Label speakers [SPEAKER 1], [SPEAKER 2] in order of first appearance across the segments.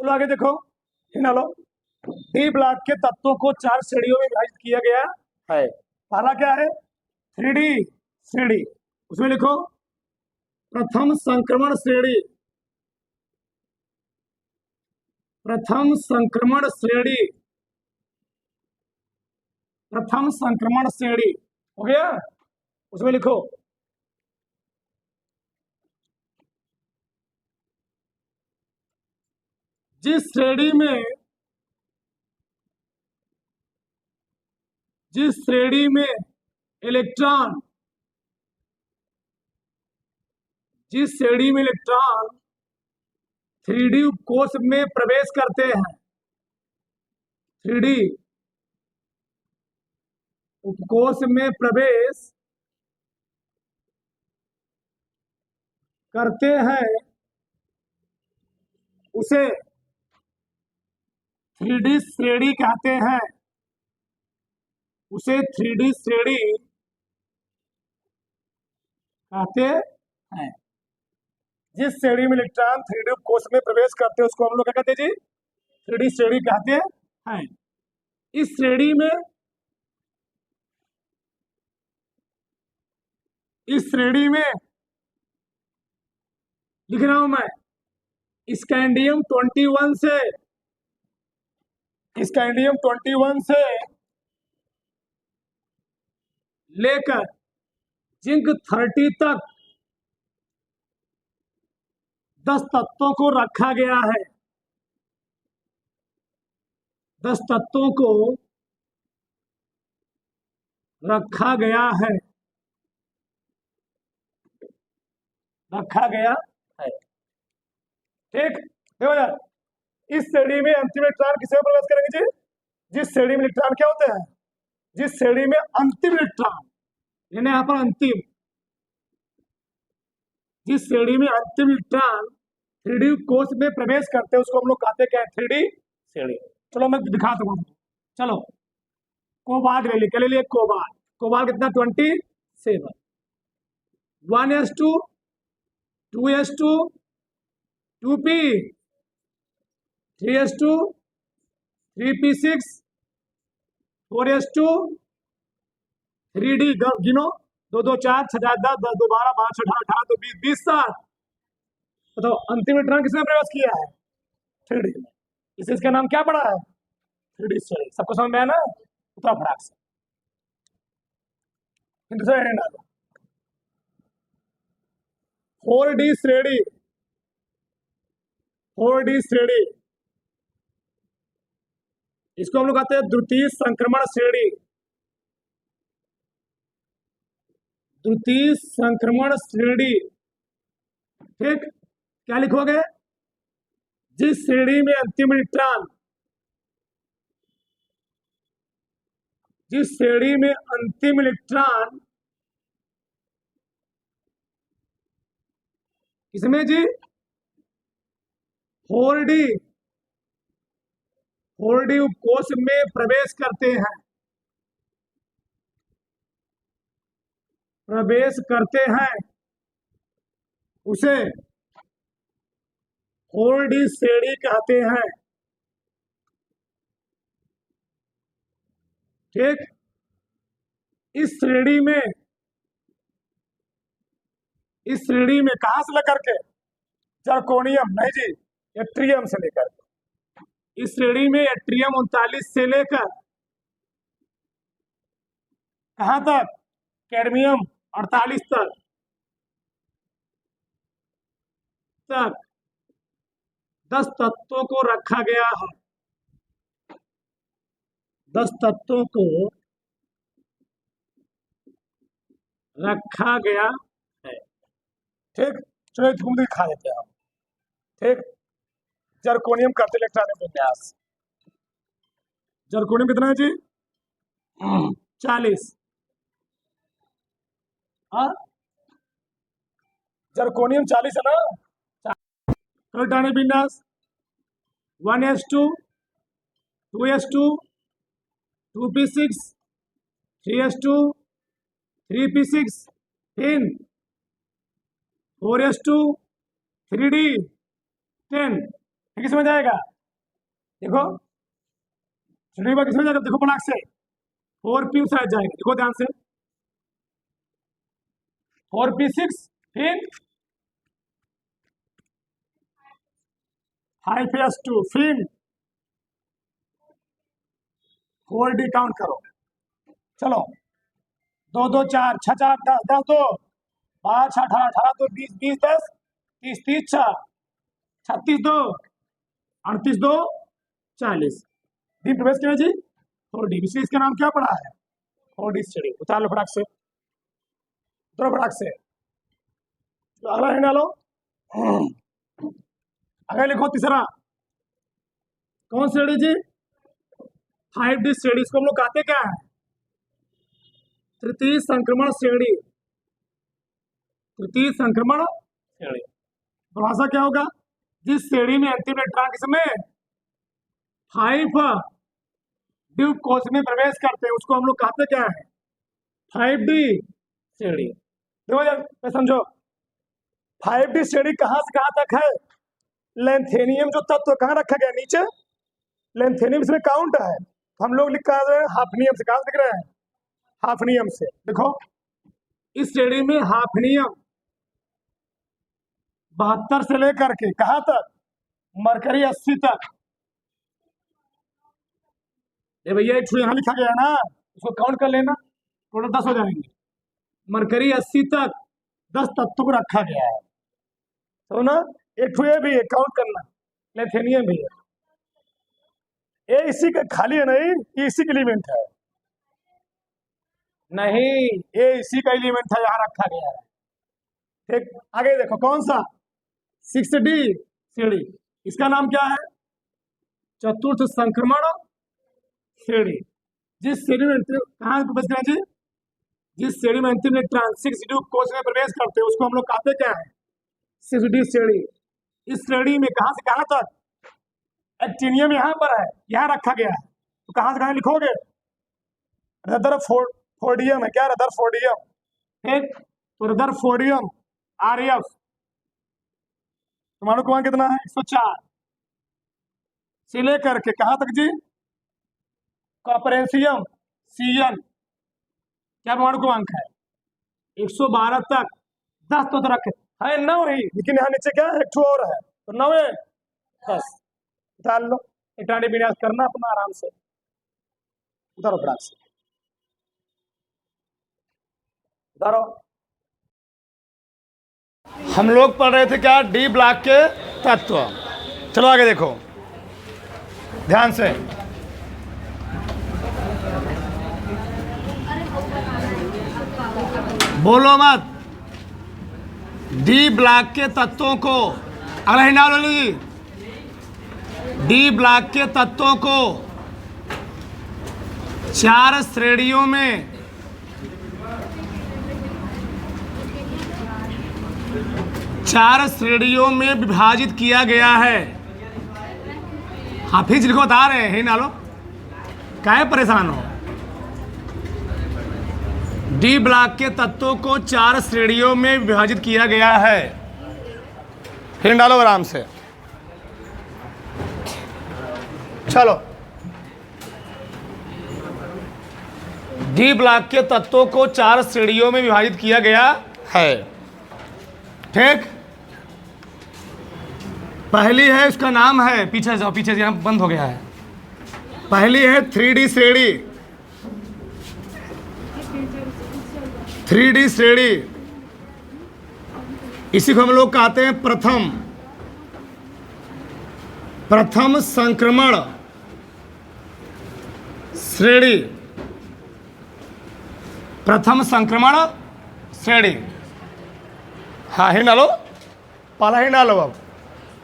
[SPEAKER 1] चलो आगे देखो। हिना लो। डी ब्लॉक के तत्वों को 4 श्रेणियों में विभाजित किया गया है। पहला क्या है? 3D श्रेणी। उसमें लिखो प्रथम संक्रमण श्रेणी। प्रथम संक्रमण श्रेणी। प्रथम संक्रमण श्रेणी हो गया। उसमें लिखो जिस श्रेणी में इलेक्ट्रॉन जिस श्रेणी में इलेक्ट्रॉन 3D कोश में प्रवेश करते हैं, 3D उपकोश में प्रवेश करते हैं उसे 3D श्रेणी कहते हैं। उसे 3D श्रेणी कहते हैं। जिस श्रेणी में इलेक्ट्रॉन 3D कोश में प्रवेश करते हैं उसको हम लोग क्या कहते हैं जी? 3D श्रेणी कहते हैं। इस श्रेणी में लिख रहा हूं मैं स्कैंडियम 21 से लेकर जिंक 30 तक 10 तत्वों को रखा गया है। 10 तत्वों को रखा गया है। ठीक, देखो यार, इस श्रेणी में अंतिम इलेक्ट्रॉन किसे में प्रवेश करेंगे जी? जिस श्रेणी में इलेक्ट्रॉन क्या होते हैं? जिस श्रेणी में अंतिम इलेक्ट्रॉन, यानी यहां पर अंतिम, जिस श्रेणी में अंतिम इलेक्ट्रॉन 3D कोश में प्रवेश करते हैं उसको हम लोग कहते हैं 3D श्रेणी। चलो मैं दिखाता हूँ। चलो कोबाल्ट ले लिया, क्या ले लिया? कोबाल्ट कितना? 27। 1s2 2s2 2p 3s2 3p6 4s2 3d गिनो 2 2 4 6 10 10 10 2 12 12 6 18 2 20 20 7। बताओ अंतिम इलेक्ट्रॉन किसने प्रवेश किया है? 3D में। इसका नाम क्या पड़ा है? 3D श्रेणी। सबको समझ में आया ना? उतना फटाक से दूसरा डालो। 4D श्रेणी। 4D श्रेणी इसको हम लोग कहते हैं द्वितीय संक्रमण श्रेणी। द्वितीय संक्रमण श्रेणी। ठीक, क्या लिखोगे? जिस श्रेणी में अंतिम इलेक्ट्रॉन किसमें जी? 4D कोश में प्रवेश करते हैं उसे 4D श्रेणी कहते हैं। ठीक, इस श्रेणी में कहां से लेकर के? जर्कोनियम नहीं जी, एट्रियम से लेकर के। इस श्रेणी में एट्रियम 39 से लेकर कहां तक? कैडमियम 48 तक 10 तत्वों को रखा गया है। 10 तत्वों को रखा गया है। ठीक, चलो घूम दिखा देते हैं हम। ठीक, जर्कोनियम करते इलेक्ट्रॉनिक विन्यास। जर्कोनियम कितना है जी? 40। हाँ, जर्कोनियम 40 है ना? इलेक्ट्रॉनिक विन्यास 1s2 2s2 2p6 3s2 3p6 10 4s2 3d 10। ठीक, समझ आएगा? देखो श्रेणी पर किसमें जाएगा, देखो पटाख से 4p साइड जाएंगे, देखो ध्यान से 4p6, फिर 5s2, फिर 4d काउंट करो, चलो 2 2 4 6 4 10 10 2 5 18 18 2 20 20 10 30 30 6 36 2 38 2 40 दिन प्रवेश किया जी 4d, इसलिए इसका नाम क्या पड़ा है 4d स्टडी। उतार लो फटाक से, उतरो फटाक से, अगला है डालो, अगला लिखो तीसरा कौन श्रेणी जी 5d श्रेणी, इसको हम लोग कहते क्या है तृतीय संक्रमण श्रेणी, तृतीय संक्रमण श्रेणी। परिभाषा क्या होगा, जिस श्रेणी में अंतिम इलेक्ट्रॉन के समय 5 ड्यूब कोश में प्रवेश करते हैं उसको हम लोग कहते क्या है 5d श्रेणी। देखो जब समझो 5d श्रेणी कहां से कहां तक है, लेंथेनियम जो तत्व कहां रखा गया नीचे, लेंथेनियम इसमें काउंट है, हम लोग लिख रहे हैं हाफनियम से, कहां से लिख रहे हैं हाफनियम से। देखो इस श्रेणी में हाफनियम 72 से लेकर के कहां तक मरकरी 80 तक, ये भैया एक यहां लिखा गया ना उसको काउंट कर लेना, टोटल 10 हो जाएंगे, मरकरी 80 तक 10 तत्वों को रखा गया है, तो ना एक ये भी है काउंट करना, लेंथेनियम भी है, ये इसी का खाली है नहीं, ये इसी का एलिमेंट है नहीं, ये इसी का एलिमेंट है, यहाँ रखा गया है। ठीक, आगे देखो कौन सा 6d श्रेणी, इसका नाम क्या है चतुर्थ संक्रमण श्रेणी। जिस श्रेणी में कहाँ बच गया जी, जिस श्रेणी में अंतिम इलेक्ट्रॉन 6d कोश में प्रवेश करते हैं उसको हम लोग कहते क्या है 6d श्रेणी। इस श्रेणी में कहां से कहां तक, एक्टिनियम यहाँ पर है, यहाँ रखा गया है, तो कहां से कहां लिखोगे रदरफोर्डियम है, क्या रदरफोर्डियम, ठीक, तो रदरफोर्डियम RF तुम्हारे को कितना है 104 से लेकर के कहां तक जी कॉपरेंसियम CN क्या तुम्हारे को अंक है 112 तक, 10 तो रखे है 9 ही, लेकिन यहाँ नीचे क्या है एक ठो और है, तो 9 10 डाल लो, इटानी विन्यास करना अपना आराम से, उतारो फटाक से उतारो। हम लोग पढ़ रहे थे क्या डी ब्लॉक के तत्व, चलो आगे देखो ध्यान से, बोलो मत, डी ब्लॉक के तत्वों को, अगला ही नाम लीजिए, डी ब्लॉक के तत्वों को 4 श्रेणियों में, 4 श्रेणियों में विभाजित किया गया है। हाफिज लिखो बता रहे हैं नालो, काहे परेशान हो। डी ब्लॉक के तत्वों को 4 श्रेणियों में विभाजित किया गया है, फिर डालो आराम से, चलो डी ब्लॉक के तत्वों को 4 श्रेणियों में विभाजित किया गया है, ठीक। पहली है उसका नाम है, पीछे जाओ, पीछे से यहाँ बंद हो गया है, पहली है 3D श्रेणी, 3D श्रेणी, इसी को हम लोग कहते हैं प्रथम संक्रमण श्रेणी, प्रथम संक्रमण श्रेणी। हाँ ही डालो, पहला ही डालो, अब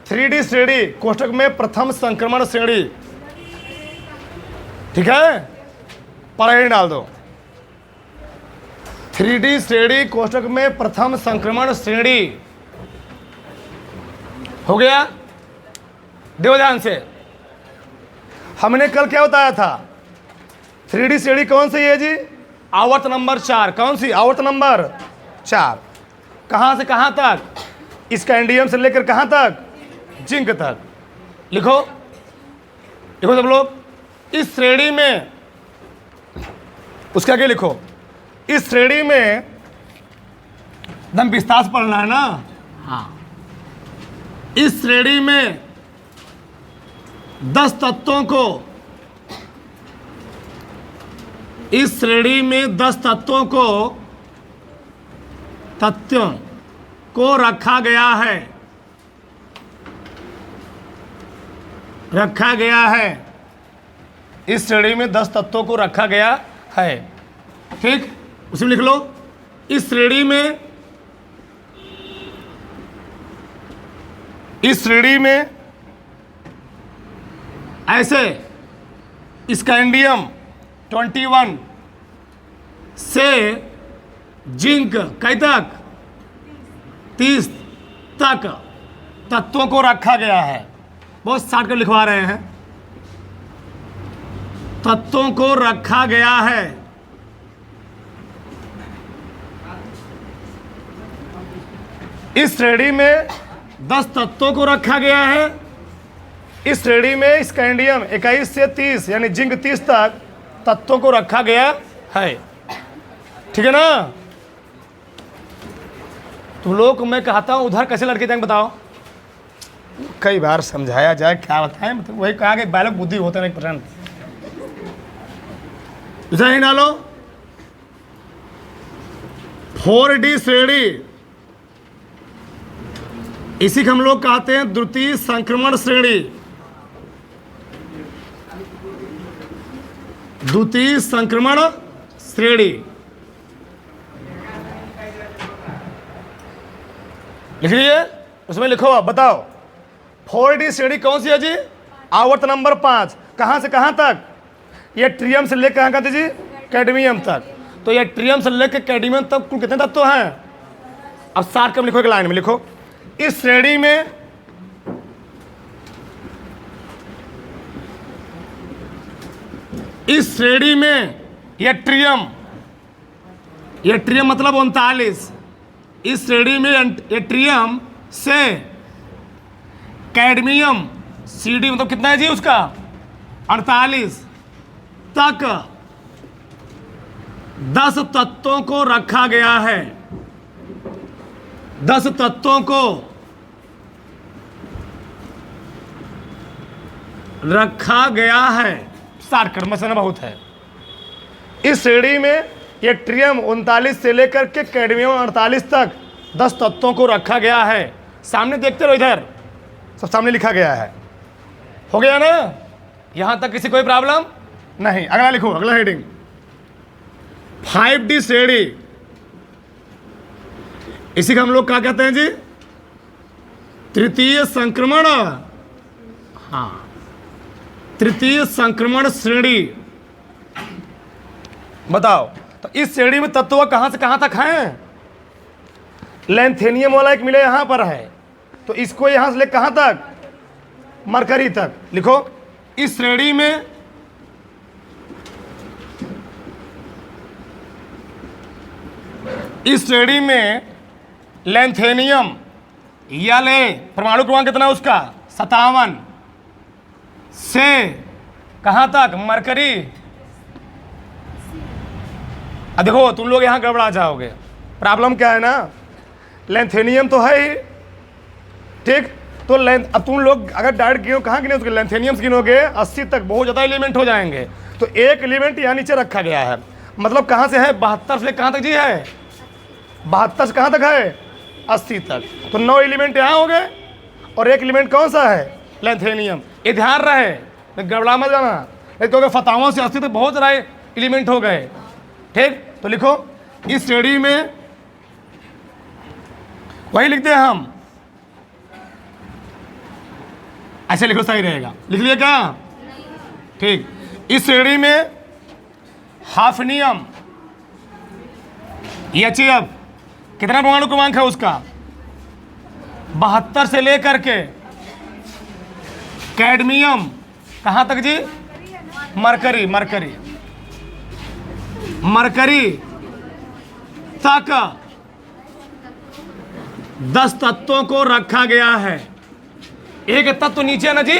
[SPEAKER 1] 3D श्रेणी कोष्टक में प्रथम संक्रमण श्रेणी, ठीक है, पहला ही डाल दो, 3D श्रेणी कोष्टक में प्रथम संक्रमण श्रेणी, हो गया। देखो ध्यान से, हमने कल क्या बताया था, 3D श्रेणी कौन सी है जी, आवर्त नंबर 4, कौन सी आवर्त नंबर 4, कहां से कहां तक, स्कैंडियम से लेकर कहां तक, जिंक तक, लिखो देखो सब लोग, इस श्रेणी में उसके आगे लिखो, इस श्रेणी में एकदम विस्तार से पढ़ना है ना। हाँ, इस श्रेणी में 10 तत्वों को, इस श्रेणी में 10 तत्वों को रखा गया है, रखा गया है। इस श्रेणी में 10 तत्वों को रखा गया है। ठीक, उसमें लिख लो, इस श्रेणी में, इस श्रेणी में ऐसे स्कैंडियम 21 से जिंक कई तक 30 तक तत्वों को रखा गया है। बहुत शार्ट कर लिखवा रहे हैं, तत्वों को रखा गया है। इस श्रेणी में 10 तत्वों को रखा गया है। इस श्रेणी में स्कैंडियम 21 से 30 यानी जिंक 30 तक तत्वों को रखा गया है। ठीक है ना। तुम लोग को मैं कहता हूं उधर कैसे लड़के जाएंगे बताओ, कई बार समझाया जाए, क्या बताएं, मतलब वही कहा कि बालक बुद्धि होते नहीं प्रश्न। दूसरा ही डालो, 4D श्रेणी, इसी को हम लोग कहते हैं द्वितीय संक्रमण श्रेणी। द्वितीय संक्रमण श्रेणी लिख लिए, उसमें लिखो अब बताओ 4D श्रेणी कौन सी है जी? आवर्त नंबर 5, कहां से कहां तक? ये ट्रियम से लेकर कहां कहते जी? कैडमियम तक। तो ये ट्रियम से लेकर कैडमियम तक कुल कितने तत्व हैं? अब 7 कम लिखो, एक लाइन में लिखो, इस श्रेणी में ये ट्रियम मतलब 39, इस श्रेणी में ये ट्रियम से कैडमियम CD मतलब कितना है जी उसका? 48 तक 10 तत्वों को रखा गया है। 10 तत्वों को रखा गया है। सार कर मसला बहुत है। इस श्रेणी में ये ट्रियम 39 से लेकर के कैडमियम 48 तक 10 तत्वों को रखा गया है। सामने देखते रहो, इधर सब सामने लिखा गया है। हो गया ना? यहां तक किसी कोई प्रॉब्लम नहीं। अगला लिखो, अगला हेडिंग 5D श्रेणी, इसी को हम लोग क्या कहते हैं जी? तृतीय संक्रमण। हाँ, तृतीय संक्रमण श्रेणी। बताओ, तो इस श्रेणी में तत्व कहां से कहां तक हैं? लैंथेनियम वाला एक मिले यहां पर है, तो इसको यहां से ले कहां तक? मरकरी तक। लिखो, इस श्रेणी में लैंथेनियम या ले परमाणु क्रमांक कितना उसका? 57 से कहां तक? मरकरी। अब देखो तुम लोग यहां गड़बड़ा जाओगे। प्रॉब्लम क्या है ना, लैंथेनियम तो है ही, ठीक, तो अब तुम लोग अगर डायरेक्ट गिनो, कहाँ गिने उसके? लैंथेनियम गिनोगे 80 तक, बहुत ज़्यादा एलिमेंट हो जाएंगे। तो एक एलिमेंट यहाँ नीचे रखा गया है, मतलब कहाँ से है? 72 से कहाँ तक जी है? 72 से कहाँ तक है? 80 तक। तो 9 एलिमेंट यहाँ हो गए, और एक एलिमेंट कौन सा है? लैंथेनियम। ये ध्यान रहे, गड़बड़ा मत जाना, नहीं तो 57 से 80 तक बहुत ज़्यादा एलिमेंट हो गए। ठीक, तो लिखो, इस श्रेणी में वही लिखते हैं हम, ऐसे लिखो, सही रहेगा। लिख लिया क्या? ठीक, इस श्रेणी में हाफनियम HF कितना परमाणु क्रमांक है उसका? 72 से लेकर के कैडमियम कहां तक जी? मरकरी तक 10 तत्वों को रखा गया है। एक तत्व नीचे ना जी,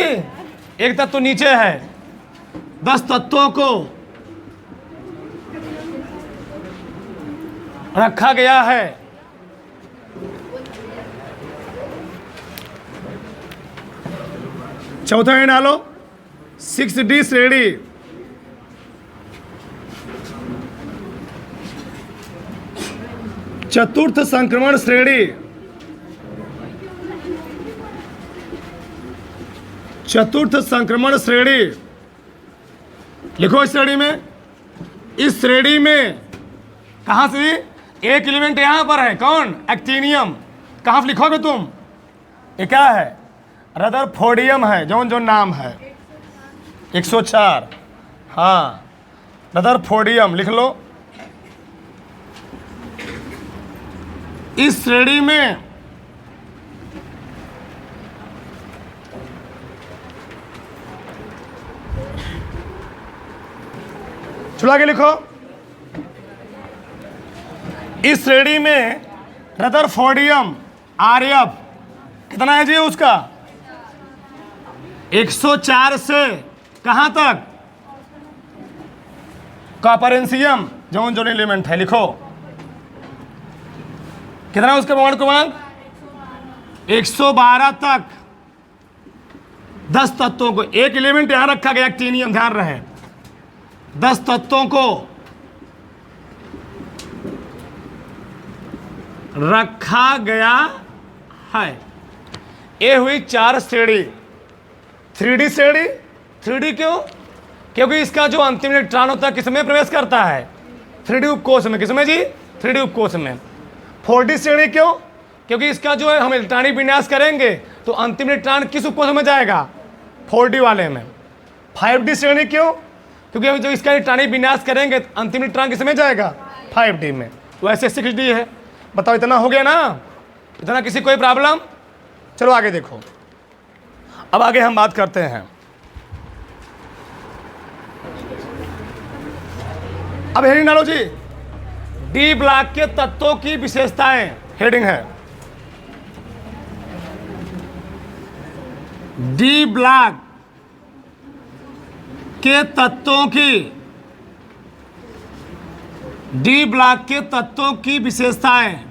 [SPEAKER 1] एक तत्व नीचे है, 10 तत्वों को रखा गया है। चौथा है डालो 6D श्रेणी। चतुर्थ संक्रमण श्रेणी। चतुर्थ संक्रमण श्रेणी लिखो। इस श्रेणी में, इस श्रेणी में कहां से एक एलिमेंट यहां पर है, कौन? एक्टीनियम। कहां से लिखोगे तुम? ये क्या है? रदरफोर्डियम है, जो नाम है 104। हाँ, रदरफोर्डियम लिख लो। इस श्रेणी में चला के लिखो। इस श्रेणी में रदरफोर्डियम RF कितना है जी उसका? 104 से कहां तक? कॉपरेंशियम जो एलिमेंट है, लिखो कितना है उसका परमाणु क्रमांक? 112 तक 10 तत्वों को, एक एलिमेंट यहां रखा गया एक्टीनियम, ध्यान रहे, 10 तत्वों को रखा गया है। ये हुई 4 श्रेणी। 3D श्रेणी। 3D क्यों? क्योंकि इसका जो अंतिम इलेक्ट्रॉन होता है किसमें प्रवेश करता है? 3D उपकोष में। किसमें जी? 3D उपकोष में। 4D श्रेणी क्यों? क्योंकि इसका जो है हम इलेक्ट्रॉनिक विन्यास करेंगे तो अंतिम इलेक्ट्रॉन किस उपकोष में जाएगा? 4D वाले में। 5D श्रेणी क्यों? क्योंकि हम जो इसका इलेक्ट्रॉनिक विन्यास करेंगे अंतिम इलेक्ट्रॉन किसमें जाएगा? 5D में। वैसे 6D है। बताओ, इतना हो गया ना? इतना किसी कोई प्रॉब्लम? चलो आगे देखो। अब आगे हम बात करते हैं। अब हेडिंग डालो जी, डी ब्लॉक के तत्वों की विशेषताएं। हेडिंग है डी ब्लॉक के तत्वों की, डी ब्लॉक के तत्वों की विशेषताएं।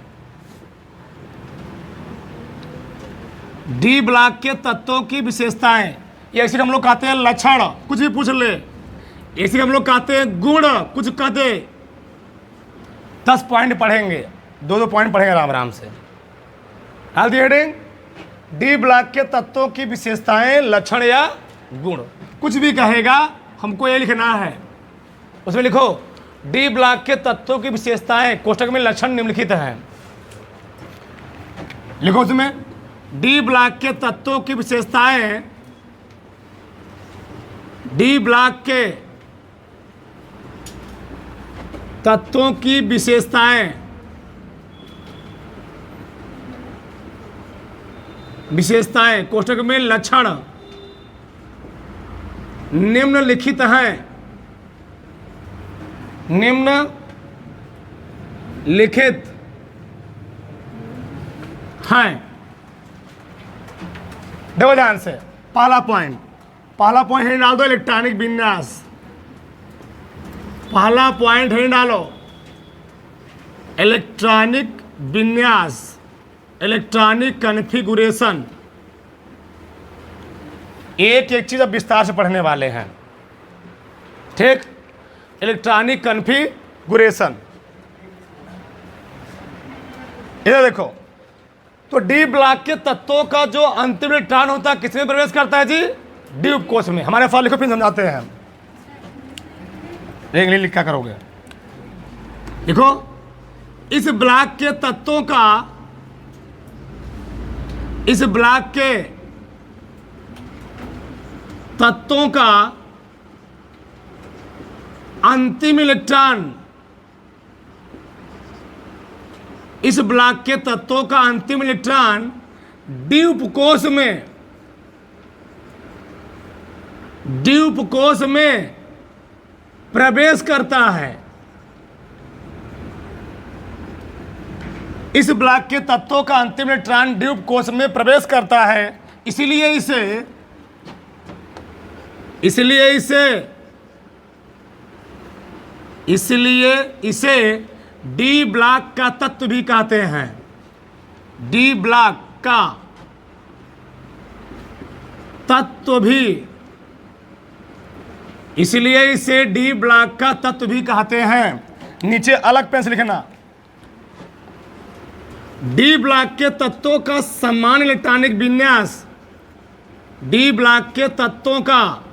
[SPEAKER 1] डी ब्लॉक के तत्वों की विशेषताएं, ये ऐसे हम लोग कहते हैं लक्षण, कुछ भी पूछ ले। ऐसे हम लोग कहते हैं गुण, कुछ कहते। 10 पॉइंट पढ़ेंगे, 2-2 पॉइंट पढ़ेंगे आराम आराम से। डाल दी हेडिंग, डी ब्लॉक के तत्वों की विशेषताएं, लक्षण या गुण, कुछ भी कहेगा हमको ये लिखना है। उसमें लिखो डी ब्लॉक के तत्वों की विशेषताएं, कोष्टक में लक्षण निम्नलिखित हैं। लिखो उसमें डी ब्लॉक के तत्वों की विशेषताएं, डी ब्लॉक के तत्वों की विशेषताएं, विशेषताएं कोष्टक में लक्षण निम्नलिखित हैं, निम्नलिखित हैं। देखो ध्यान से, पहला पॉइंट है डाल दो इलेक्ट्रॉनिक विन्यास। पहला पॉइंट है डालो इलेक्ट्रॉनिक विन्यास, इलेक्ट्रॉनिक कॉन्फ़िगरेशन। एक एक चीज अब विस्तार से पढ़ने वाले हैं, ठीक। इलेक्ट्रॉनिक कॉन्फ़िगरेशन, इधर देखो। तो डी ब्लॉक के तत्वों का जो अंतिम इलेक्ट्रॉन होता है किसमें प्रवेश करता है जी? डी उपकोष में। हमारे पास लिखो, फिर समझाते हैं हम। इंग्लिश लिखा करोगे, देखो इस ब्लॉक के तत्वों का, इस ब्लॉक के तत्वों का अंतिम इलेक्ट्रॉन, इस ब्लॉक के तत्वों का अंतिम इलेक्ट्रॉन डी उपकोष में, डी उपकोष में प्रवेश करता है। इस ब्लॉक के तत्वों का अंतिम इलेक्ट्रॉन डी उपकोष में प्रवेश करता है, इसलिए इसे इसलिए इसे डी ब्लॉक का तत्व भी कहते हैं। डी ब्लॉक का तत्व भी, इसलिए इसे डी ब्लॉक का तत्व भी कहते हैं। नीचे अलग पेन से लिखना, डी ब्लॉक के तत्वों का समान इलेक्ट्रॉनिक विन्यास, डी ब्लॉक के तत्वों का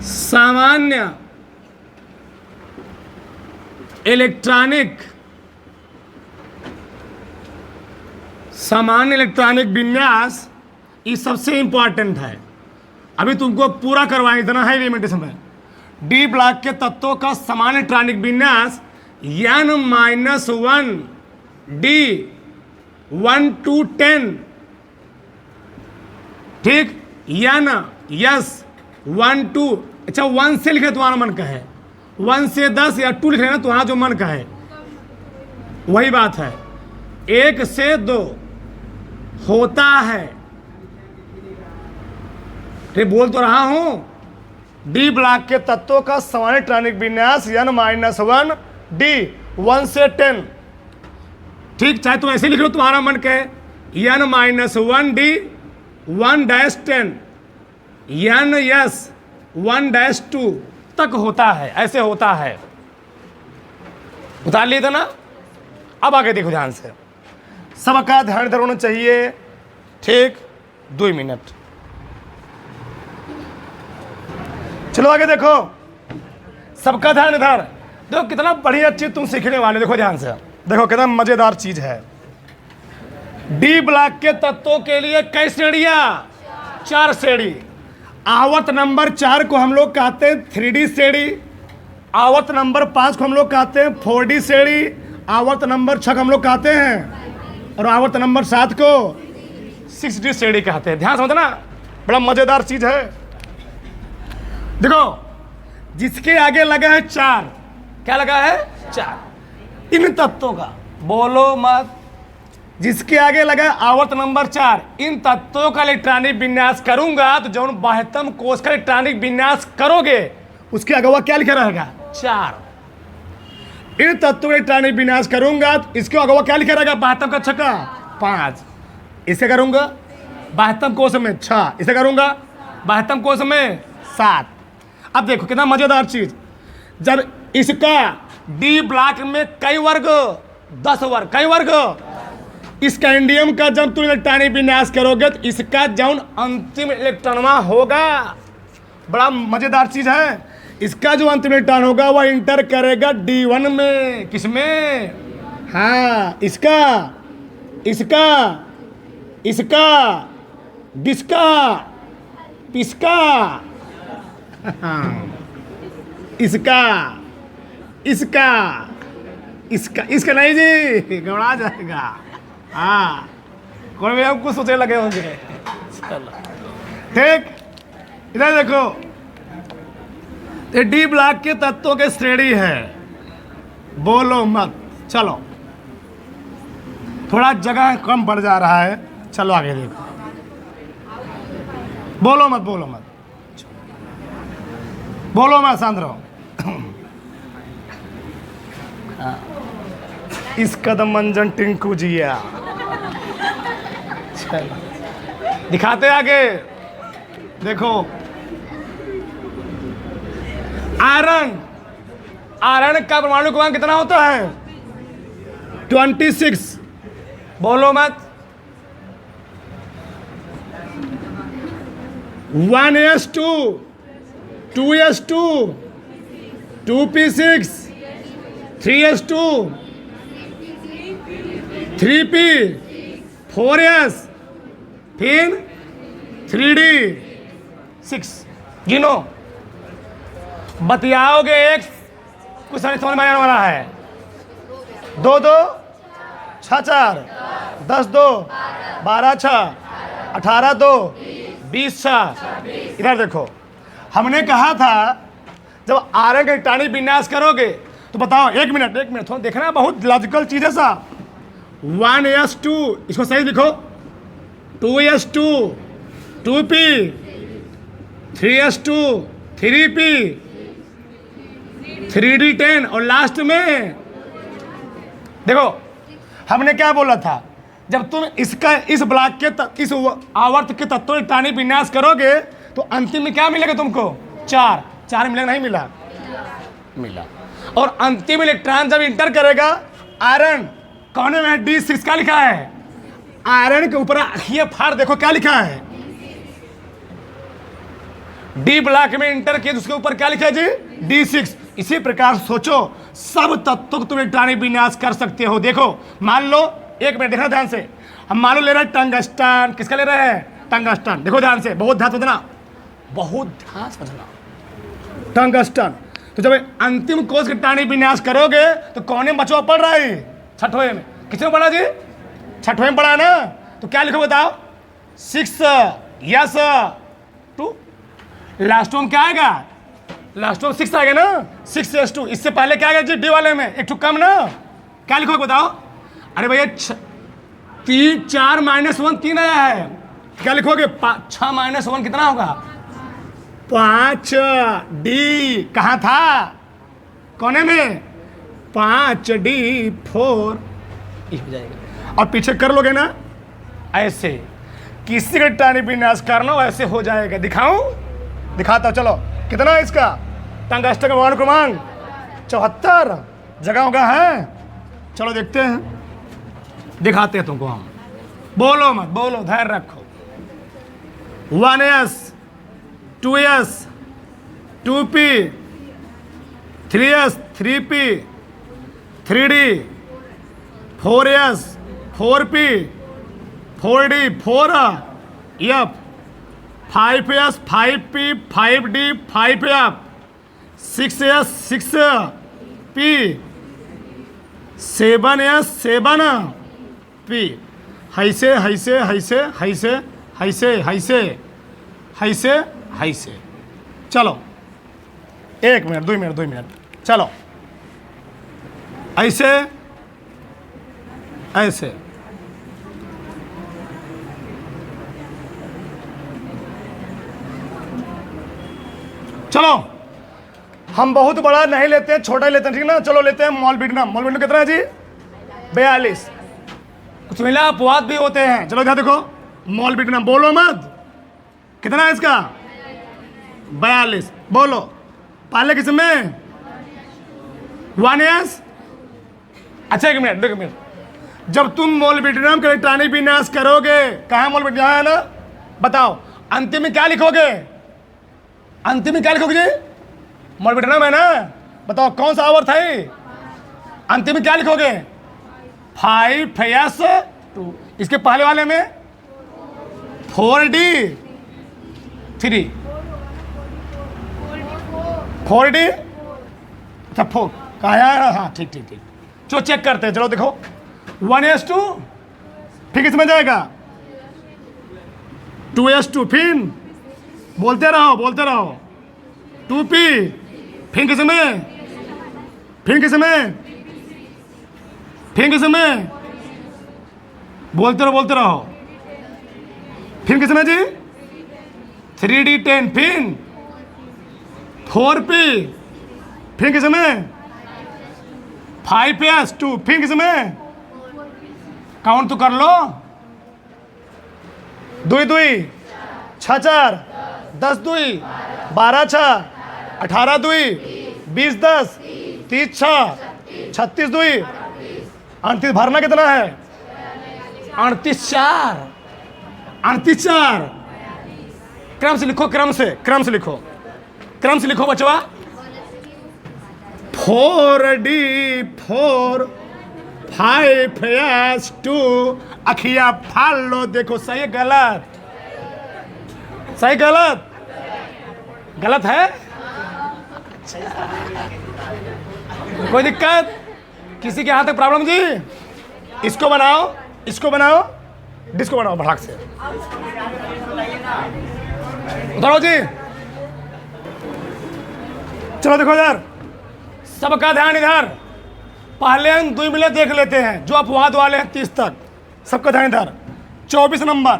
[SPEAKER 1] सामान्य इलेक्ट्रॉनिक विन्यास, ये सबसे इंपॉर्टेंट है। अभी तुमको पूरा करवाएं, इतना है लिमिटेशन में। डी ब्लॉक के तत्वों का समान इलेक्ट्रॉनिक विन्यास n-1 डी 1 to 10, ठीक, n 1 to, अच्छा 1 से लिखे तुम्हारा मन का है, 1 से 10 या 2 लिख लेना तुम्हारा जो मन का है, वही बात है। 1 से 2 होता है, ठीक, बोल तो रहा हूं। डी ब्लॉक के तत्वों का समान इलेक्ट्रॉनिक विन्यास n-1 डी 1 से 10, ठीक, चाहे तुम ऐसे लिख लो तुम्हारा मन कहे, n-1 डी 1-10 n-s 1-2 तक होता है, ऐसे होता है। उतार लिए था ना। अब आगे देखो ध्यान से, सबका ध्यान इधर होना चाहिए, ठीक, 2 मिनट। चलो आगे देखो, सबका ध्यान इधर। देखो कितना बढ़िया चीज तुम सीखने वाले, देखो ध्यान से, देखो कितना मजेदार चीज है। डी ब्लॉक के तत्वों के लिए कई श्रेणियां, 4 श्रेणी। आवर्त नंबर 4 को हम लोग कहते हैं 3D श्रेणी, आवर्त नंबर 5 को हम लोग कहते हैं 4D श्रेणी, आवर्त नंबर 6 को हम लोग कहते हैं, और आवर्त नंबर 7 को 6D श्रेणी कहते हैं। ध्यान समझना, बड़ा मजेदार चीज है। देखो जिसके आगे लगा है 4, क्या लगा है 4, इन तत्वों का, बोलो मत, जिसके आगे लगा आवर्त नंबर 4, इन तत्वों का इलेक्ट्रॉनिक विन्यास करूंगा तो जो 72 कोष का इलेक्ट्रॉनिक विन्यास करोगे उसके अगवा क्या लिखा रहेगा 4। इन तत्वों का इलेक्ट्रॉनिक विन्यास करूंगा तो इसके अगवा क्या लिखा रहेगा 72 का 6 का 5। इसे करूंगा 72 कोष में 6, इसे करूंगा 72 कोष में 7। अब देखो कितना मजेदार चीज, जब इसका डी ब्लॉक में कई वर्ग, 10 वर्ग, कई वर्ग, इस कैंडियम का जब तुम इलेक्ट्रॉनिक विन्यास करोगे तो इसका जौन अंतिम इलेक्ट्रॉनवा होगा, बड़ा मजेदार चीज है। इसका जो अंतिम इलेक्ट्रॉन होगा वह इंटर करेगा D1 में, किसमें, हाँ, इसका, इसका, इसका, डिस्का, पिस्का, इसका, इसका, इसका, इसका नहीं जी, घबरा जाएगा। हाँ, कोई भी आपको सोचने लगे होंगे। चलो ठीक, इधर देखो, ये डी ब्लॉक के तत्वों के श्रेणी है, बोलो मत। चलो थोड़ा जगह कम पड़ जा रहा है, चलो आगे देखो, बोलो मत, बोलो मत, बोलो मत, शांत रहो। इस कदम मंजन टिंकू जिया, दिखाते आगे देखो। आयरन, आयरन का परमाणु क्रमांक कितना होता है 26, बोलो मत। 1s2, 2s2, 2p6, 3s2, 3p, 4s, फिर 3d6। गिनो, बतियाओगे एक कुछ समझ में आने वाला है। 2 2 6 4 10 2 12 6 18 2 20 6। इधर देखो, हमने कहा था जब आयरन का इलेक्ट्रॉनिक विन्यास करोगे तो बताओ, एक मिनट थोड़ा देखना, बहुत लॉजिकल चीज है साहब। 1s2, इसको सही लिखो, 2s2, 2p, 3s2, 3p, 3D10 और लास्ट में देखो हमने क्या बोला था, जब तुम इसका इस ब्लॉक के इस आवर्त के तत्वों इलेक्ट्रॉनिक विन्यास करोगे तो अंतिम में क्या मिलेगा तुमको? 4 मिलेगा, नहीं मिला? मिला। और अंतिम इलेक्ट्रॉन जब इंटर करेगा आयरन, कोने में D6 क्या लिखा है? आयरन के ऊपर ये फाड़ देखो क्या लिखा है, डी ब्लॉक में इंटर किया, उसके ऊपर क्या लिखा है जी? D6। इसी प्रकार सोचो सब तत्वों को तुम इलेक्ट्रॉनिक विन्यास कर सकते हो। देखो मान लो, एक मिनट देखना ध्यान से, हम मान लो ले रहे हैं टंगस्टन, किसका ले रहे हैं? टंगस्टन। देखो ध्यान से, बहुत ध्यान समझना, बहुत ध्यान समझना। टंगस्टन, तो जब अंतिम कोष के इलेक्ट्रॉनिक विन्यास करोगे तो कौन में बचवा पड़ रहा है? छठवें में। किसमें पढ़ा जी? छठवें में पढ़ा ना? तो क्या लिखो बताओ? 6 यस 2, लास्ट में क्या आएगा? लास्ट में 6 आएगा ना, 6s2। इससे पहले क्या आएगा जी? डी वाले में एक कम ना, क्या लिखोगे बताओ? अरे भैया 4 - 1 3 आया है, क्या लिखोगे? 6 - 1 कितना होगा? 5। डी कहाँ था? कोने में। 5D4 हो जाएगा। और पीछे कर लोगे ना ऐसे, किसी का इलेक्ट्रॉनिक विन्यास करना वैसे हो जाएगा। दिखाऊं? दिखाता हूं, चलो। कितना है इसका? टंगस्टन का परमाणु क्रमांक 74 जगहों का है। चलो देखते हैं, दिखाते हैं तुमको हम। बोलो मत, बोलो, धैर्य रखो। 1s 2s 2p 3s 3p 3d 4s 4p 4d 4f 5s 5p 5d 5f 6s 6p 7s 7p हैसे हैसे हैसे हैसे हैसे हैसे हैसे हैसे। चलो 1 मिनट 2 मिनट 2 मिनट, चलो ऐसे ऐसे। चलो हम बहुत बड़ा नहीं लेते हैं, छोटा ही लेते हैं, ठीक ना? चलो लेते हैं मॉलिब्डेनम। मॉलिब्डेनम कितना है जी? 42। कुछ मिला अपवाद भी होते हैं। चलो क्या देखो, मॉलिब्डेनम बोलो मत, कितना है इसका? 42। बोलो पहले किसमें? 1s। अच्छा 1 मिनट, 1 मिनट। जब तुम मॉलिब्डेनम का इलेक्ट्रॉनिक विन्यास करोगे, कहाँ मॉलिब्डेनम है ना? बताओ अंतिम में क्या लिखोगे? अंतिम में क्या लिखोगे जी? मॉलिब्डेनम है ना? बताओ कौन सा आवर्त है? अंतिम में क्या लिखोगे? 5s2। इसके पहले वाले में 4d3 4d। अच्छा 4 कहा है? हाँ ठीक ठीक ठीक। चलो चेक करते हैं, चलो देखो 1s2, फिर किसमें जाएगा? 2s2, फिर बोलते रहो बोलते रहो 2p, फिर किसमें? फिर किसमें? फिर किसमें? बोलते रहो। फिर किसमें जी? 3d10, फिर 4p, फिर किसमें? 5s2, फिर किसमें? काउंट तो कर लो। 2 2 6 4 10 2 12 6 18 2 20 10 30 6 36 2 38। भरना कितना है? 38 4 38 4। क्रम से लिखो, क्रम से लिखो बचवा। 4d4 5s2। अखिया फाड़ लो, देखो सही गलत? सही गलत? गलत है? कोई दिक्कत? किसी के हाथ तक प्रॉब्लम जी? इसको बनाओ, इसको बनाओ, डिस्को बनाओ भड़ाक से। उतारो जी। चलो देखो इधर, सबका ध्यान इधर। पहले हम 2 मिले देख लेते हैं, जो अपवाद वाले हैं 30 तक। सबका ध्यान इधर। 24 नंबर,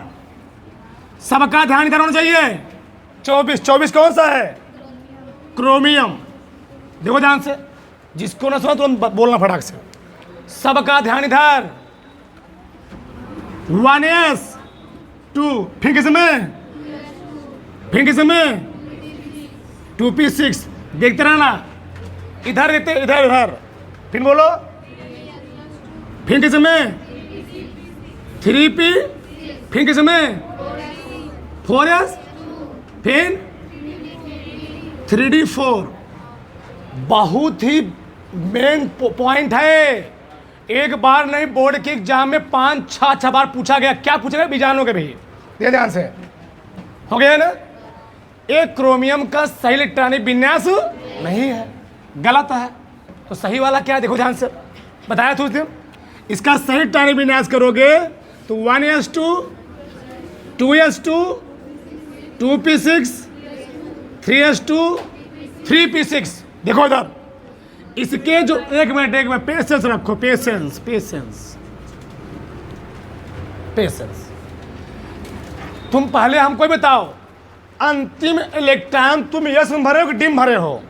[SPEAKER 1] सबका ध्यान इधर होना चाहिए। 24 कौन सा है? क्रोमियम। देखो ध्यान से, जिसको ना सुना तुरंत बोलना फटाक से। सबका ध्यान इधर। 1s 2 फिर किस में, फिर किस में 2p6 देखते रहना। इधर देखते, इधर इधर, फिर बोलो, फिर किस में 3p, फिर किस में 4s, फिर 3d4। बहुत ही मेन पॉइंट है। एक बार नहीं, बोर्ड के एग्जाम में 5-6 बार पूछा गया। क्या पूछा गया? बीजाणु के भी। ये ध्यान से हो गया ना। एक क्रोमियम का सही इलेक्ट्रॉनिक विन्यास नहीं है, गलत है। तो सही वाला क्या है? देखो ध्यान से, बताया था उस दिन। इसका सही इलेक्ट्रॉनिक विन्यास करोगे तो 1s2 2s2 2p6 3s2 3p6। देखो इधर, इसके जो एक मिनट पेशेंस रखो, पेशेंस पेशेंस पेशेंस। तुम पहले हमको बताओ, अंतिम इलेक्ट्रॉन तुम यस में भरे हो कि डी में भरे हो?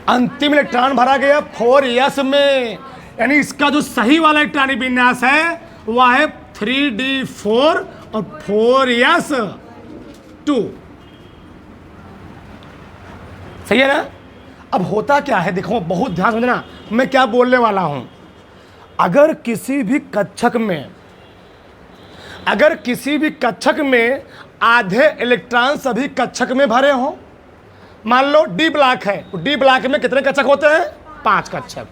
[SPEAKER 1] अंतिम इलेक्ट्रॉन भरा गया 4s में, यानी इसका जो सही वाला इलेक्ट्रॉनिक विन्यास है वह है 3d4 और 4s2। सही है ना। अब होता क्या है, देखो बहुत ध्यान समझना मैं क्या बोलने वाला हूं। अगर किसी भी कक्षक में आधे इलेक्ट्रॉन सभी कक्षक में भरे हों, मान लो डी ब्लॉक है, डी ब्लॉक में कितने कक्षक होते हैं? 5 कक्षक।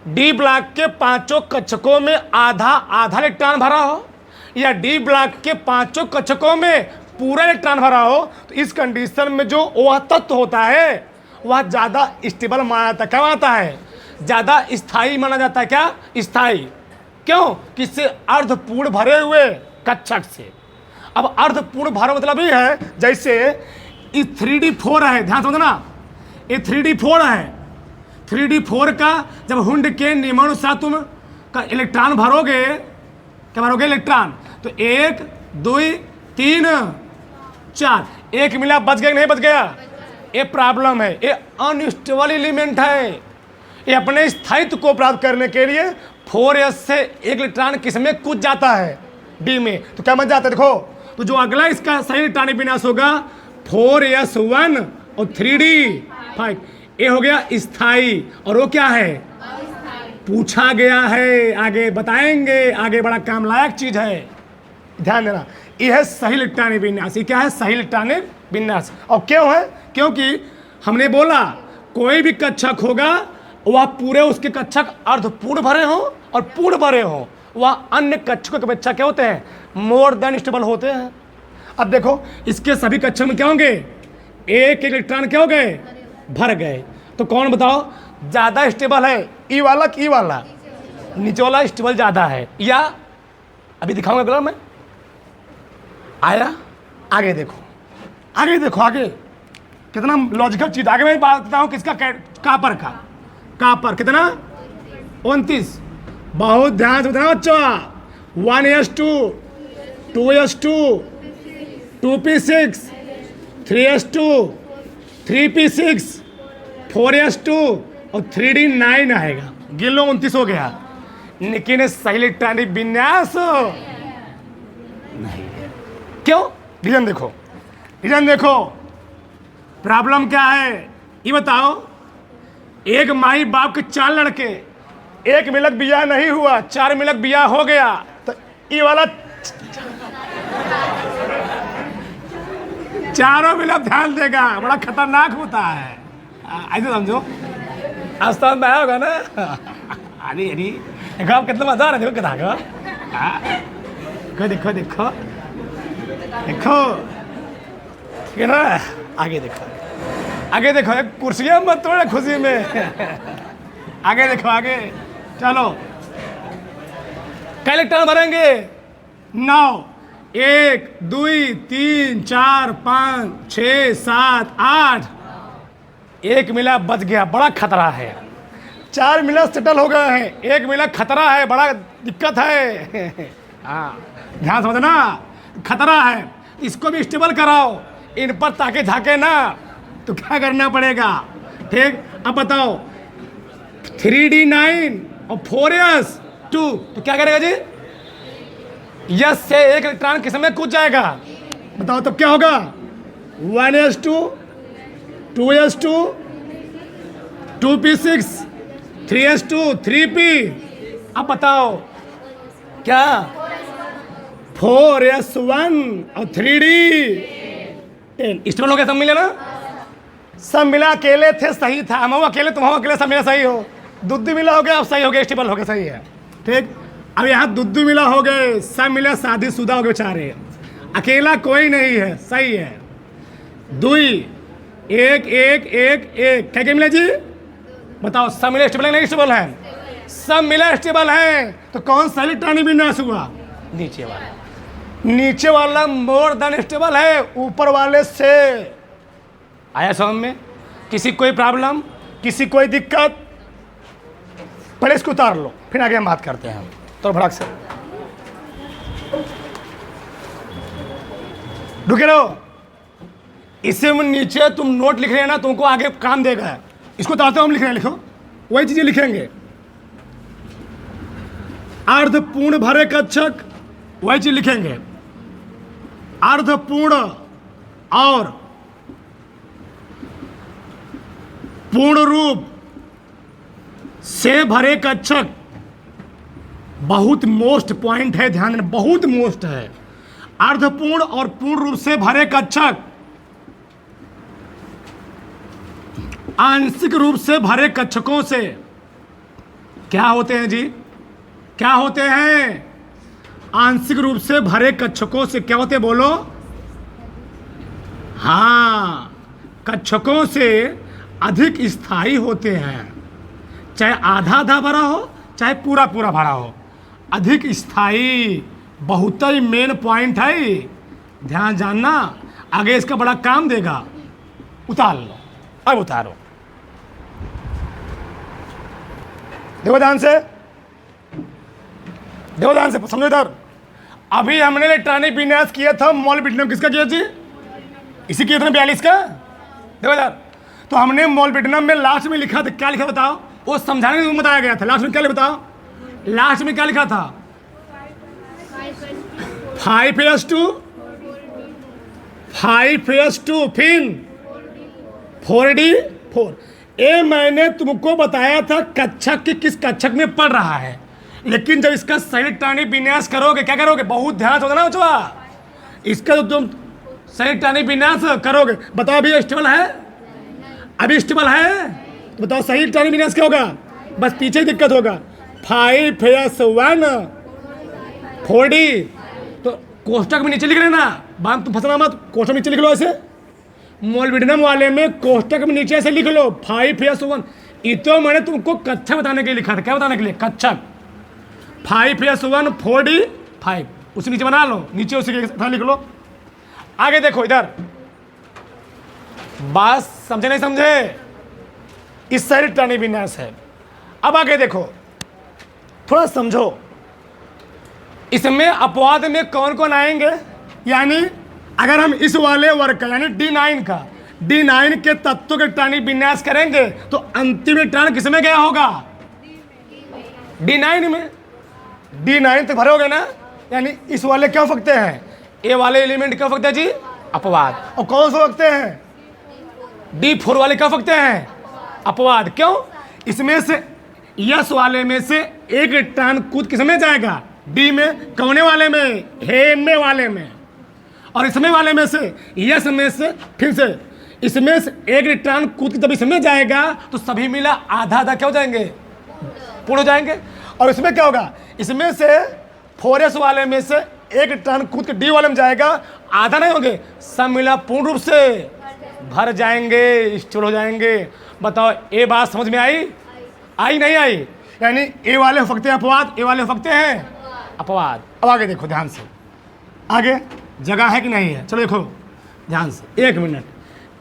[SPEAKER 1] डी ब्लॉक के 5 कक्षकों में आधा आधा इलेक्ट्रॉन भरा हो, या डी ब्लॉक के 5 कक्षकों में पूरा इलेक्ट्रॉन भरा हो, तो इस कंडीशन में जो वह तत्व होता है वह ज़्यादा स्टेबल माना जाता है। क्या मानता है? ज़्यादा स्थायी माना जाता है। क्या? स्थायी। क्यों? किससे? अर्धपूर्ण भरे हुए कक्षक से। अब अर्धपूर्ण भरा मतलब ये है, जैसे ये 3d4 है, ध्यान समझना, ये 3d4 है। 3d4 का जब हुंड के नियमानुसार तुम का इलेक्ट्रॉन भरोगे, क्या भरोगे? इलेक्ट्रॉन। तो 1 2 3 4, एक मिला, बच गया नहीं बच गया? ये प्रॉब्लम है, ये अनस्टेबल एलिमेंट है। ये अपने स्थायित्व को प्राप्त करने के लिए 4s से एक इलेक्ट्रॉन किस में कूद जाता है? डी में। तो क्या बन जाता है? देखो, तो जो अगला इसका सही इलेक्ट्रॉनिक विन्यास होगा 4s1 और 3d5, ये हो गया स्थायी। और वो क्या है? पूछा गया है, आगे बताएंगे, आगे बड़ा काम लायक चीज है, ध्यान देना। यह है सही इलेक्ट्रॉनिक विन्यास। ये क्या है? सही इलेक्ट्रॉनिक विन्यास। और क्यों है? क्योंकि हमने बोला कोई भी कक्षक होगा वह पूरे उसके कक्षक अर्धपूर्ण भरे हो और पूर्ण भरे हो, वह अन्य कक्षकों की अपेक्षा क्या होते हैं? मोर देन स्टेबल होते हैं। अब देखो, इसके सभी कक्षक में क्या होंगे? एक इलेक्ट्रॉन क्या हो गए? भर गए। तो कौन बताओ ज्यादा स्टेबल है? ई वाला कि ई वाला? नीचे वाला स्टेबल ज्यादा है। या अभी दिखाऊंगा अगला मैं। आया? आगे देखो, आगे देखो, आगे कितना लॉजिकल चीज। आगे मैं बात बताऊं किसका? कापर का। कापर कितना? 29। बहुत ध्यान से बताना बच्चों। 1s2 2s2 2p6 3s2 3p6 4s2 और 3d9 आएगा। गिन लो, 29 हो गया। लेकिन सही इलेक्ट्रॉनिक विन्यास नहीं। क्यों? रीजन देखो, रीजन देखो। प्रॉब्लम क्या है ये बताओ। एक माई बाप के 4 लड़के, एक मिलक बिया नहीं हुआ, 4 मिलक बिया हो गया, तो ये वाला चारों मिलक ध्यान देगा, बड़ा खतरनाक होता है। ऐसे समझो, आस्थान में आया होगा ना। अरे अरे देखो आप कितना मजा आ रहा है। देखो देखो देखो देखो देखो, ठीक है ना। आगे देखो, आगे देखो, एक कुर्सियां मत तोड़े खुशी में। आगे देखो, आगे चलो। कई इलेक्ट्रॉन भरेंगे? 9। 1 2 3 4 5 6 7 8। एक मिला बच गया, बड़ा खतरा है। 4 मिला सेटल हो गए हैं, एक मिला खतरा है, बड़ा दिक्कत है। हाँ ध्यान समझना, खतरा है। इसको भी स्टेबल कराओ। इन पर ताके झाके ना, तो क्या करना पड़ेगा? ठीक, अब बताओ 3D9 और 4s2 तो क्या करेगा जी? यस से एक इलेक्ट्रॉन किस में कूद जाएगा? बताओ तब क्या होगा? 1s2 2s2 2p6 3s2 3p। अब बताओ क्या? 4s1 और 3d10 स्टेबल हो गया, सब मिले ना? सब मिला, अकेले थे सही था, हम अकेले तुम अकेले, सब मिला सही हो। दुद्दू मिला हो गया, अब सही हो गया, स्टेबल हो गया, सही है। ठीक, अब यहाँ दुद्दू मिला हो गए, सब मिला शादीशुदा हो गए बेचारे, अकेला कोई नहीं है, सही है। दुई एक एक एक एक क्या क्या मिला जी? बताओ सब मिले स्टेबल है नहीं स्टेबल है? सब मिला स्टेबल है, तो कौन सा इलेक्ट्रॉनिक विन्यास हुआ? नीचे वाला। नीचे वाला मोर देन स्टेबल है ऊपर वाले से। आया समझ में? किसी कोई प्रॉब्लम, किसी कोई दिक्कत? पहले इसको उतार लो, फिर आगे हम बात करते हैं। तो भड़क से रुके रहो। इसे नीचे तुम नोट लिख रहे हैं ना, तुमको आगे काम देगा। इसको उतारते हो, हम लिख रहे हैं, लिखो वही चीजें लिखेंगे। अर्धपूर्ण भरे कक्षक, वही चीज लिखेंगे। अर्धपूर्ण और पूर्ण रूप से भरे कक्षक बहुत मोस्ट पॉइंट है, ध्यान देना, बहुत मोस्ट है। अर्धपूर्ण और पूर्ण रूप से भरे कक्षक आंशिक रूप से भरे कक्षकों से क्या होते हैं जी? क्या होते हैं? आंशिक रूप से भरे कक्षकों से क्या होते हैं? बोलो। हाँ, कक्षकों से अधिक स्थायी होते हैं, चाहे आधा आधा भरा हो चाहे पूरा पूरा भरा हो। अधिक स्थायी बहुत ही मेन पॉइंट है, ध्यान जानना, आगे इसका बड़ा काम देगा। उतार लो, अब उतारो, देखो ध्यान से, देखो ध्यान से, समझो इधर। अभी हमने इलेक्ट्रॉनिक विन्यास किया था मोलिब्डेनम, किसका किया जी? इसी किया था ना 42 का। देखो इधर, तो हमने मोलिब्डेनम में लास्ट में लिखा था, क्या लिखा बताओ? वो समझाने में बताया गया था। लास्ट में क्या लिखा बताओ? लास्ट में क्या लिखा था? 5s2 5s2 फिर 4d4। ये मैंने तुमको बताया था कक्षक की किस कक्षक में पढ़ रहा है, लेकिन जब इसका सही इलेक्ट्रॉनिक विन्यास करोगे, क्या करोगे? बहुत ध्यान से ना बचवा, इसका जो तुम सही इलेक्ट्रॉनिक विन्यास करोगे, बताओ अभी स्टेबल है? अभी स्टेबल है? बताओ सही इलेक्ट्रॉनिक विन्यास क्या होगा? बस पीछे ही दिक्कत होगा। 5s1 4d, तो कोष्टक में नीचे लिख लेना, बात तुम फंसना मत, कोष्टक नीचे लिख लो ऐसे। मोलिब्डेनम वाले में कोष्टक में नीचे ऐसे लिख लो 5s1। ये तो मैंने तुमको कक्षक बताने के लिए लिखा था, क्या बताने के लिए? कक्षक। 5s1 4d5, उसी नीचे बना लो, नीचे उसी के साथ लिख लो। आगे देखो इधर, बात समझे नहीं समझे? इस साइड इलेक्ट्रॉनिक विन्यास है। अब आगे देखो, थोड़ा समझो, इसमें अपवाद में कौन कौन आएंगे? यानी अगर हम इस वाले वर्ग का यानी D9 के तत्वों के इलेक्ट्रॉनिक विन्यास करेंगे तो अंतिम इलेक्ट्रॉन किसमें गया होगा? D9 में। D9 तक भरोगे ना, यानी इस वाले क्या हो सकते हैं? ए वाले एलिमेंट क्या हो सकते हैं जी? अपवाद। और कौन से हो सकते हैं? D4 वाले क्या हो सकते हैं? अपवाद। क्यों? इसमें से यस वाले में से एक इलेक्ट्रॉन कूद किसमें जाएगा? डी में। कौने वाले में? हेमे वाले में। और इसमें वाले में से यस में से फिर से इसमें से एक इलेक्ट्रॉन कूद के जब इसमें जाएगा तो सभी मिला आधा आधा क्या हो जाएंगे? पूर्ण हो जाएंगे। और इसमें क्या होगा? इसमें से 4s वाले में से एक इलेक्ट्रॉन कूद के डी वाले में जाएगा, आधा नहीं होंगे, सब मिला पूर्ण रूप से भर जाएंगे, स्थिर हो जाएंगे। बताओ ये बात समझ में आई? आई नहीं आई? यानी ए वाले हो सकते हैं अपवाद, ए वाले हो सकते हैं अपवाद। अब आगे देखो ध्यान से, आगे जगह है कि नहीं है? चलो देखो ध्यान से, एक मिनट,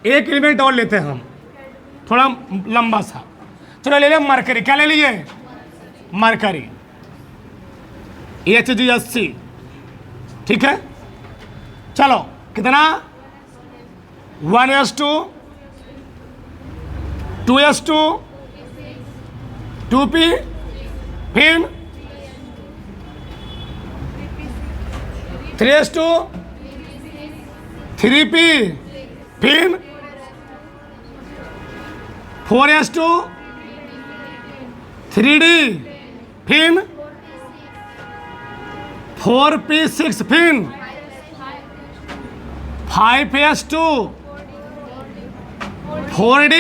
[SPEAKER 1] एक एलिमेंट और लेते हैं हम, थोड़ा लंबा सा। चलो ले लें मरकरी। क्या ले लीजिए? Mercury, Hg80। ठीक है, चलो कितना? 1s2 2s2 2p फिर 3s2 3p फिर 4s2 3d फिर 4p6 फिर 5s2 4d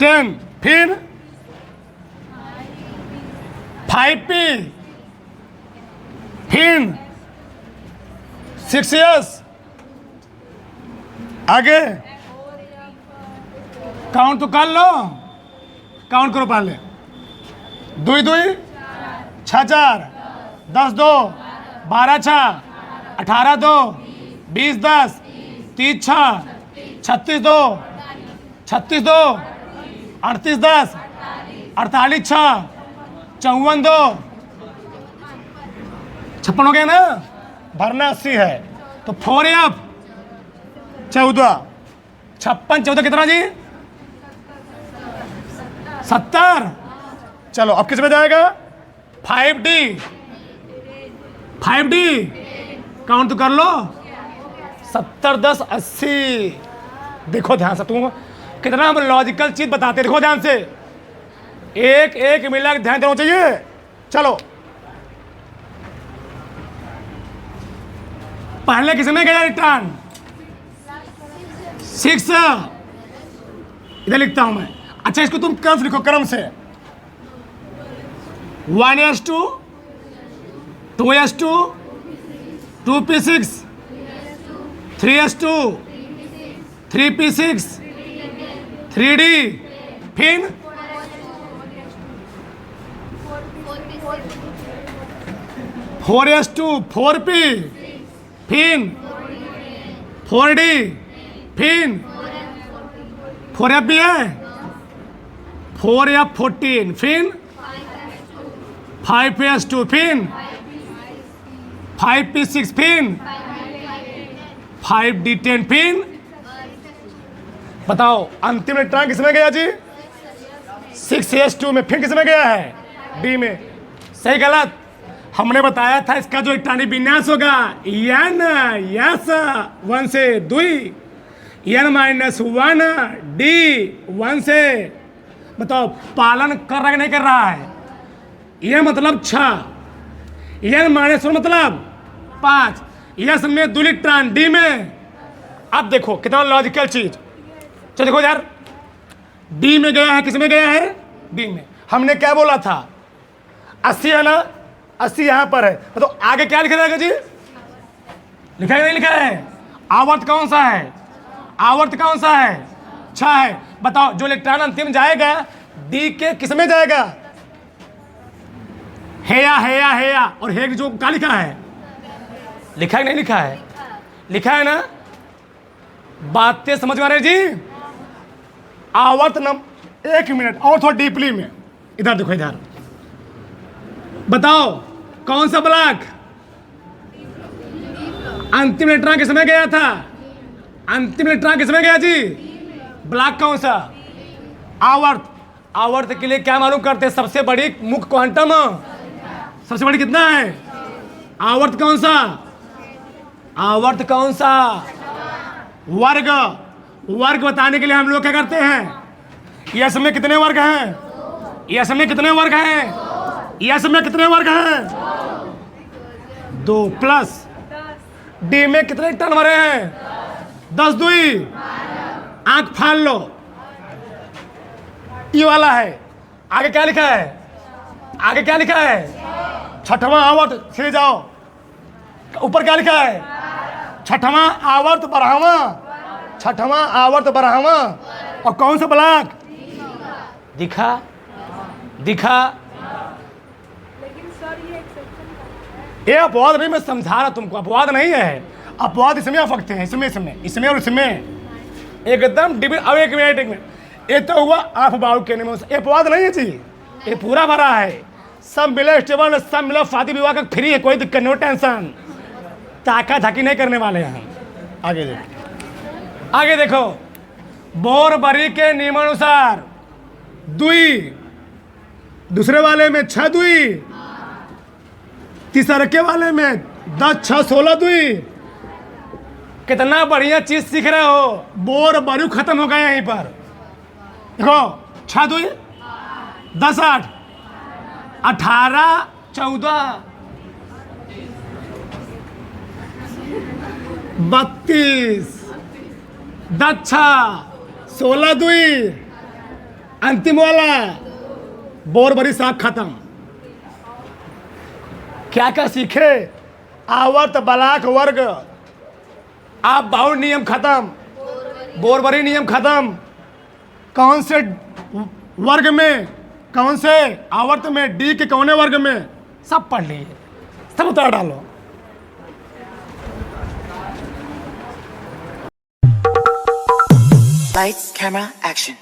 [SPEAKER 1] 10 फिर 5p फिर 6s आगे काउंट तो कर लो, काउंट करो पहले। 2 2 6 4 10 2 12 6 18 2 20 10 30 6 36 2 36 2 38 10 48 6 54 2 56 हो गया ना, भरना 80 है तो 4f 14 56 14 कितना जी 70। चलो अब किस में जाएगा 5d 5d काउंट तो कर लो 70 10 80। देखो ध्यान से, तुम कितना हम लॉजिकल चीज बताते, देखो ध्यान से, एक एक मिला के ध्यान देना चाहिए। चलो पहले किसमें गया रिटर्न 6, इधर लिखता हूं मैं। अच्छा इसको तुम क्रम से लिखो, क्रम से 1s2 2s2 2p6 3s2 3p6 3d फिर 4s2 4p फिर 4d फिर 4f भी है 4f 14 फिर 5s2 फिर 5p6 फिर 5d 10 फिर बताओ अंतिम रिटर्न किसमें गया जी 6s2 में, फिर किसमें गया है डी में। सही गलत हमने बताया था, इसका जो इलेक्ट्रॉनिक विन्यास होगा n यस 1 से 2 n -1 d 1 से। बताओ पालन कर रहा है नहीं कर रहा है, यह मतलब 6 n -1 मतलब 5 यस में 2 इलेक्ट्रॉन डी में। अब देखो कितना लॉजिकल चीज, चलो देखो यार डी में गया है, किस में गया है डी में। हमने क्या बोला था 80 है ना, 80 यहां पर है तो आगे क्या लिखा रहेगा जी, लिखा है नहीं लिखा है, आवर्त कौन सा है, आवर्त कौन सा है 6 है। बताओ जो इलेक्ट्रॉन अंतिम जाएगा डी के किस में जाएगा, हेया और हे जो क्या लिखा है, लिखा है नहीं लिखा है, लिखा है ना। बातें समझ में आ रही जी। आवर्त नंबर 1 मिनट और थोड़ा डीपली में, इधर देखो इधर बताओ कौन सा ब्लॉक अंतिम इलेक्ट्रॉन किसमें गया था, अंतिम इलेक्ट्रॉन किसमें गया जी, ब्लॉक कौन सा आवर्त। आवर्त के लिए क्या मालूम करते हैं, सबसे बड़ी मुख्य क्वांटम सबसे बड़ी कितना है, आवर्त कौन सा, आवर्त कौन सा वर्ग। वर्ग बताने के लिए हम लोग क्या करते हैं, यस में कितने वर्ग हैं, यस में कितने वर्ग हैं, यस में कितने वर्ग हैं 2 प्लस डी में कितने टर्न भरे हैं 10 2 आंख फाड़ लो, ये वाला है। आगे क्या लिखा है, आगे क्या लिखा है, छठवां आवर्त सीधे जाओ, ऊपर क्या लिखा है, छठवां आवर्त 12वां, छठवां आवर्त 12वां। और कौन सा ब्लॉक दिखा, दिखा। ये अपवाद नहीं, मैं समझा रहा तुमको, अपवाद नहीं है, अपवाद इसमें आ सकते हैं, इसमें और इसमें एकदम डिबी। अब एक मिनट ये तो हुआ आप बाबू कहने में, अपवाद नहीं है जी, ये पूरा भरा है, सब मिला स्टेबल, सब मिला शादी विवाह का फ्री है, कोई दिक्कत नहीं, टेंशन ताका झाकी नहीं करने वाले हैं। आगे देखो, आगे देखो बोरबरी के नियमानुसार दुई, दूसरे वाले में 6 दुई, तीसरे के वाले में 10 6 16 दुई। कितना बढ़िया चीज सीख रहे हो। बोरबरी खत्म हो गया यहीं पर। देखो 6 दुई 10 8 18 14 32 10 6 16 दुई, अंतिम वाला बोरबरी साहब खत्म। क्या क्या सीखे? आवर्त बलाक वर्ग, आप बाउंड नियम खत्म, बोरबरी नियम खत्म। कौन से वर्ग में, कौन से आवर्त में, डी के कौने वर्ग में, सब पढ़ लिए, सब उतार डालो।
[SPEAKER 2] Lights, camera, action.